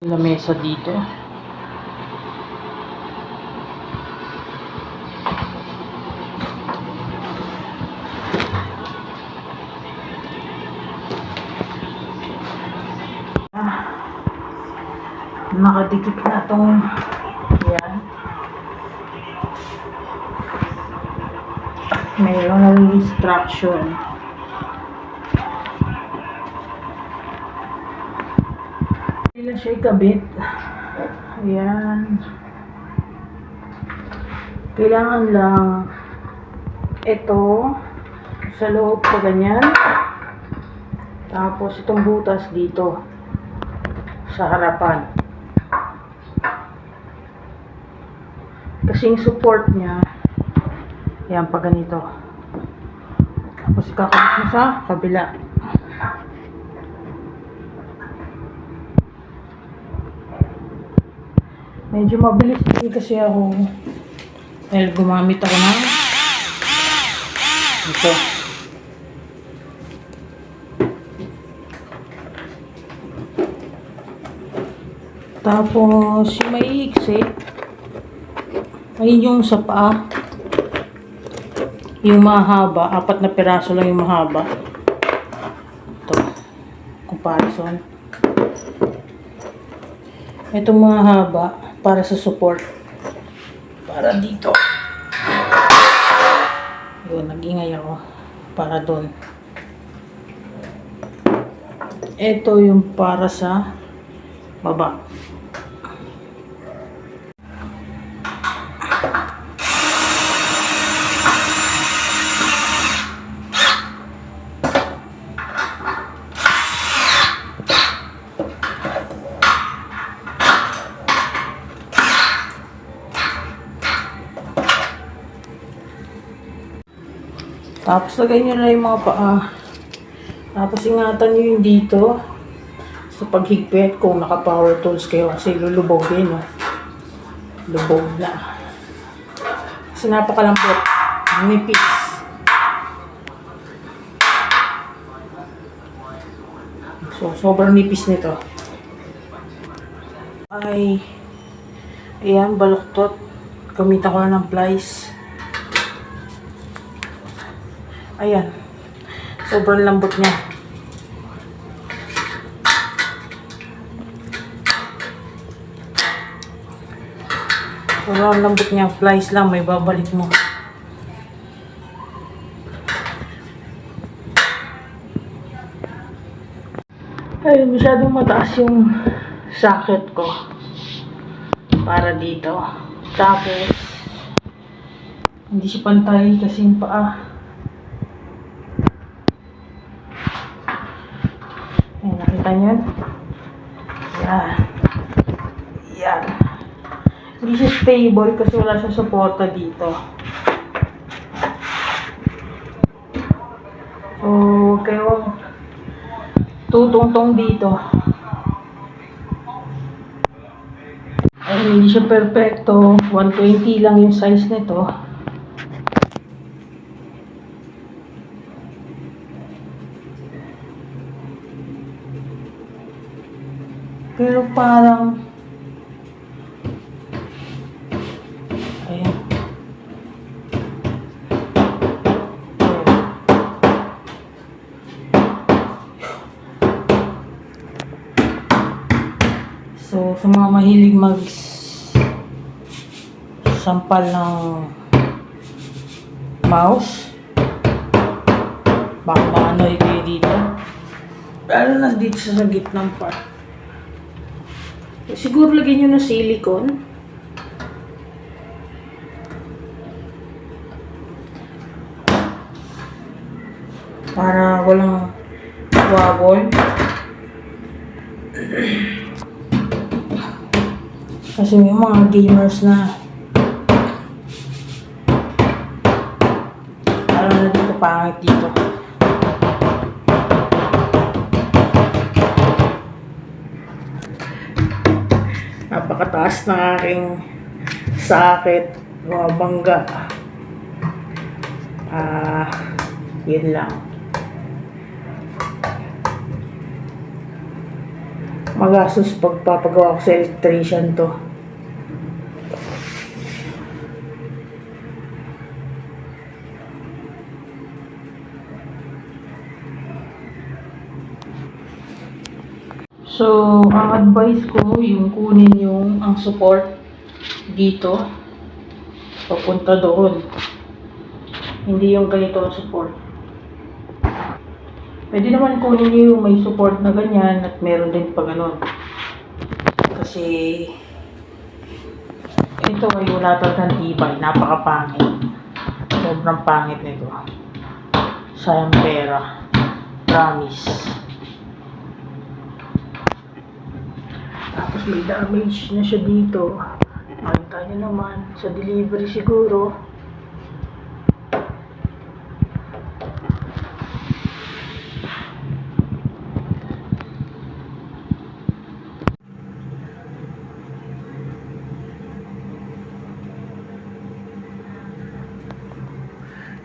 lamesa dito. Nakadikit na tong yan. Mayroong instruction. Hindi lang siya ikabit. Ayan. Kailangan lang ito sa loob pa ganyan. Tapos itong butas dito sa harapan. Kasing support niya, yan pa ganito. Tapos ikakabit mo sa kabila. Medyo mabilis din kasi ako dahil gumamit ako ng ito. Tapos yung may iksi, ayun yung sa paa. Yung mahaba, 4 na piraso lang yung mahaba. Ito, comparison. Ito mahaba para sa support. Para dito. Yun, nag-ingay ako. Para doon. Ito yung para sa baba. Tapos lagay nyo na yung mga paa. Tapos ingatan nyo yung dito sa paghigpit kung naka-power tools kayo kasi lulubog din. No? Lubog na. Kasi napakalambot. Nipis. So, sobrang nipis nito. Ay, ayan, baluktot. Gamitan ko na ng plies. Ayan. Sobrang lambot niya. Sobrang lambot niya. Plies lang. May babalik mo. Ay, masyadong mataas yung socket ko. Para dito. Tapos, hindi siya pantay kasi yung paa. Ayan, nakita nyo? Yan. Yan. Hindi siya stable kasi wala siyang suporta dito. So, huwag kayong tutungtong dito. Ay, hindi siya perfecto. 120 lang yung size nito. Pero parang ayan. So, sa mga mahilig sampal ng mouse, baka maanoy kayo dito. Lalo na dito sa gitnang part. Siguro lagyan nyo na silicone. Para walang wawol. Kasi yung mga gamers na lalo na dito pangit dito. Napakataas ng aking sakit, mga bangga. Yun lang. magastos pagpapagawa ko sa electrician to. So, ang advice ko, yung kunin yung ang support dito, papunta doon. Hindi yung ganito ang support. Pwede naman kunin nyo yung may support na ganyan at meron din pa ganun. Kasi, ito ay wala talagang tibay, napakapangit. Sobrang pangit nito. Sayang pera. Promise. Tapos may damage na siya dito. Makita nyo naman sa delivery siguro.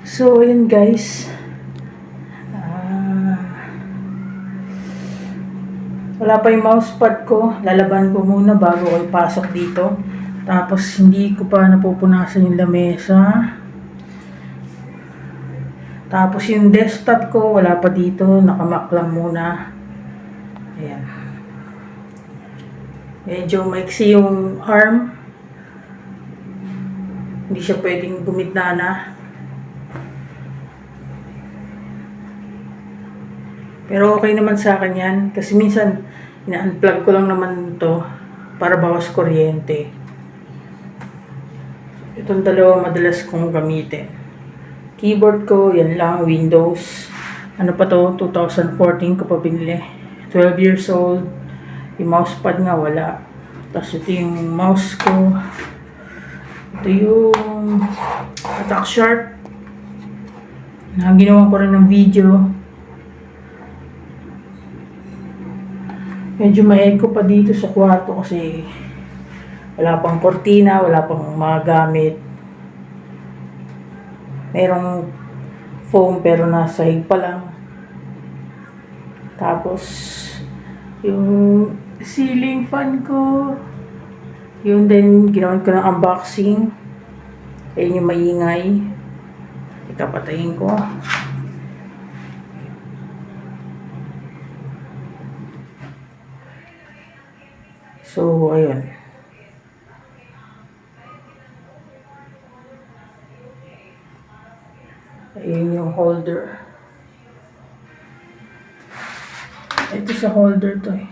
So, yun guys. Wala pa yung mousepad ko. Lalaban ko muna bago ko ipasok dito. Tapos, hindi ko pa napupunasan yung lamesa. Tapos, yung desktop ko, wala pa dito. Nakamak lang muna. Ayan. Medyo maiksi yung arm. Hindi siya pwedeng gumitnana. Pero okay naman sa akin yan. Kasi minsan, ina-unplug ko lang naman ito para bawas kuryente. Itong dalawa madalas kong gamitin. Keyboard ko, yan lang, Windows. Ano pa to? 2014 ko pa binili. 12 years old. Yung mousepad nga, wala. Tapos ito yung mouse ko. Ito yung Attack Sharp. Ginawa ko rin ng video. Medyo ma-echo pa dito sa kwarto kasi wala pang kortina, wala pang mga gamit. Merong foam pero nasa hig pa lang. Tapos, yung ceiling fan ko, yun din, ginawan ko ng unboxing. Ayun yung maingay. Ikapatayin ko. So, ayun. Ayun yung holder. Ito sa holder to eh.